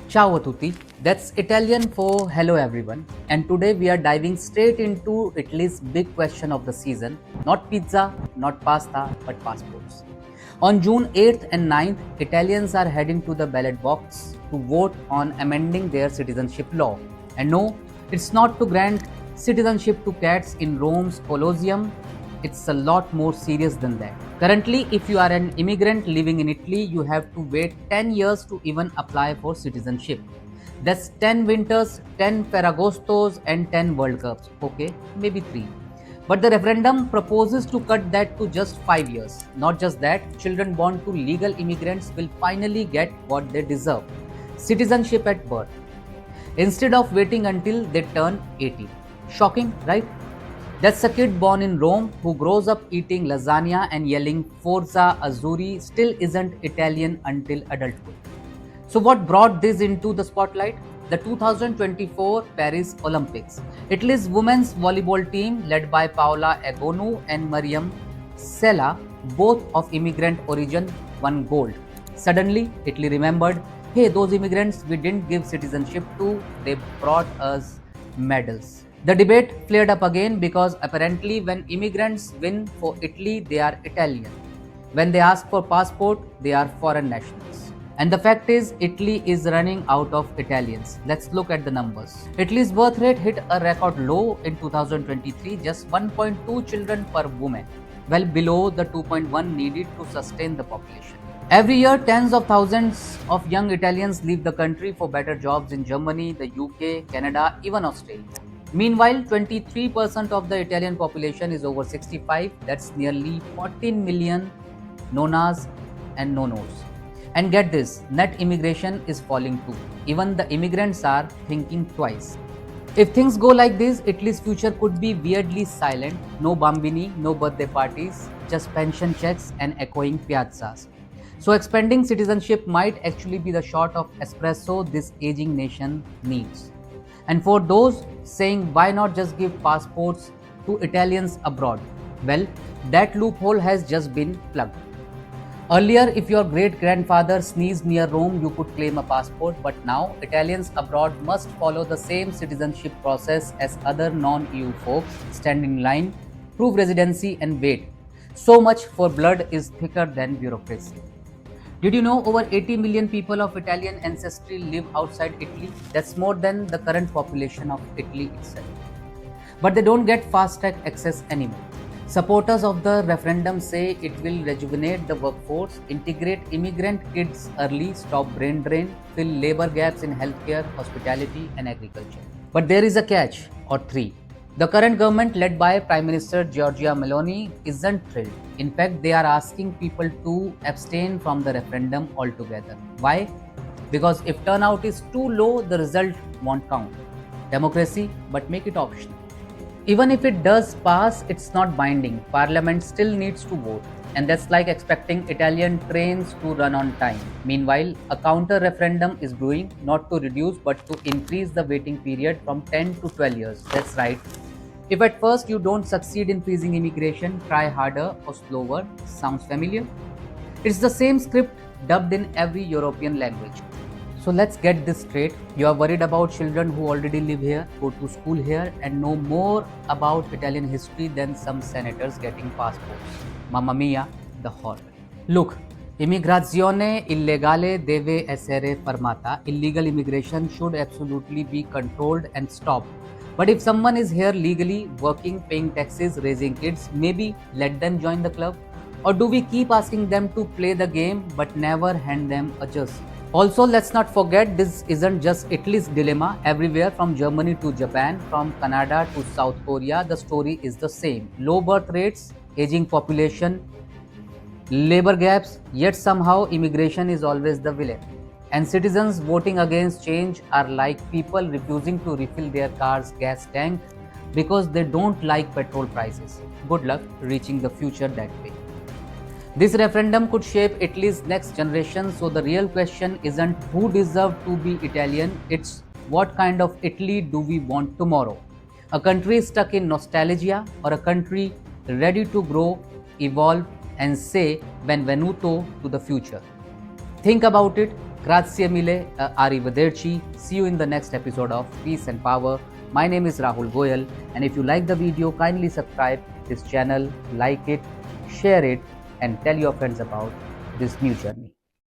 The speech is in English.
Ciao a tutti, that's Italian for hello everyone. And today we are diving straight into Italy's big question of the season, not pizza, not pasta, but passports. On June 8th and 9th, Italians are heading to the ballot box to vote on amending their citizenship law. And no, it's not to grant citizenship to cats in Rome's Colosseum. It's a lot more serious than that. Currently, if you are an immigrant living in Italy, you have to wait 10 years to even apply for citizenship. That's 10 winters, 10 Ferragostos, and 10 World Cups. Okay, maybe 3. But the referendum proposes to cut that to just 5 years. Not just that, children born to legal immigrants will finally get what they deserve: citizenship at birth, instead of waiting until they turn 18. Shocking, right? That's a kid born in Rome who grows up eating lasagna and yelling Forza Azzurri still isn't Italian until adulthood. So, what brought this into the spotlight? The 2024 Paris Olympics. Italy's women's volleyball team, led by Paola Egonu and Mariam Sella, both of immigrant origin, won gold. Suddenly, Italy remembered, hey, those immigrants we didn't give citizenship to, they brought us medals. The debate flared up again because apparently, when immigrants win for Italy, they are Italian. When they ask for passport, they are foreign nationals. And the fact is, Italy is running out of Italians. Let's look at the numbers. Italy's birth rate hit a record low in 2023, just 1.2 children per woman, well below the 2.1 needed to sustain the population. Every year, tens of thousands of young Italians leave the country for better jobs in Germany, the UK, Canada, even Australia. Meanwhile, 23% of the Italian population is over 65. That's nearly 14 million nonas and nonos. And get this, net immigration is falling too. Even the immigrants are thinking twice. If things go like this, Italy's future could be weirdly silent. No bambini, no birthday parties, just pension checks and echoing piazzas. So expanding citizenship might actually be the shot of espresso this aging nation needs. And for those saying why not just give passports to Italians abroad, well, that loophole has just been plugged. Earlier, if your great grandfather sneezed near Rome, you could claim a passport, but now Italians abroad must follow the same citizenship process as other non EU folks, stand in line, prove residency, and wait. So much for blood is thicker than bureaucracy. Did you know over 80 million people of Italian ancestry live outside Italy? That's more than the current population of Italy itself. But they don't get fast track access anymore. Supporters of the referendum say it will rejuvenate the workforce, integrate immigrant kids early, stop brain drain, fill labor gaps in healthcare, hospitality, and agriculture. But there is a catch, or three. The current government, led by Prime Minister Giorgia Meloni, isn't thrilled. In fact, they are asking people to abstain from the referendum altogether. Why? Because if turnout is too low, the result won't count. Democracy, but make it optional. Even if it does pass, it's not binding. Parliament still needs to vote. And that's like expecting Italian trains to run on time. Meanwhile, a counter referendum is brewing, not to reduce but to increase the waiting period from 10 to 12 years. That's right. If at first you don't succeed in freezing immigration, try harder or slower. Sounds familiar? It's the same script dubbed in every European language. So let's get this straight. You are worried about children who already live here, go to school here, and know more about Italian history than some senators getting passports. Mamma mia, the horror. Look, immigrazione illegale deve essere fermata. Illegal immigration should absolutely be controlled and stopped. But if someone is here legally, working, paying taxes, raising kids, maybe let them join the club? Or do we keep asking them to play the game but never hand them a jersey? Also, let's not forget this isn't just Italy's dilemma. Everywhere from Germany to Japan, from Canada to South Korea, the story is the same. Low birth rates, aging population, labor gaps, yet somehow immigration is always the villain. And citizens voting against change are like people refusing to refill their car's gas tank because they don't like petrol prices. Good luck reaching the future that way. This referendum could shape Italy's next generation, so the real question isn't who deserves to be Italian, it's what kind of Italy do we want tomorrow? A country stuck in nostalgia or a country ready to grow, evolve, and say benvenuto to the future? Think about it. Grazie mille, arrivederci. See you in the next episode of Peace and Power. My name is Rahul Goyal, and if you like the video, kindly subscribe this channel, like it, share it, and tell your friends about this new journey.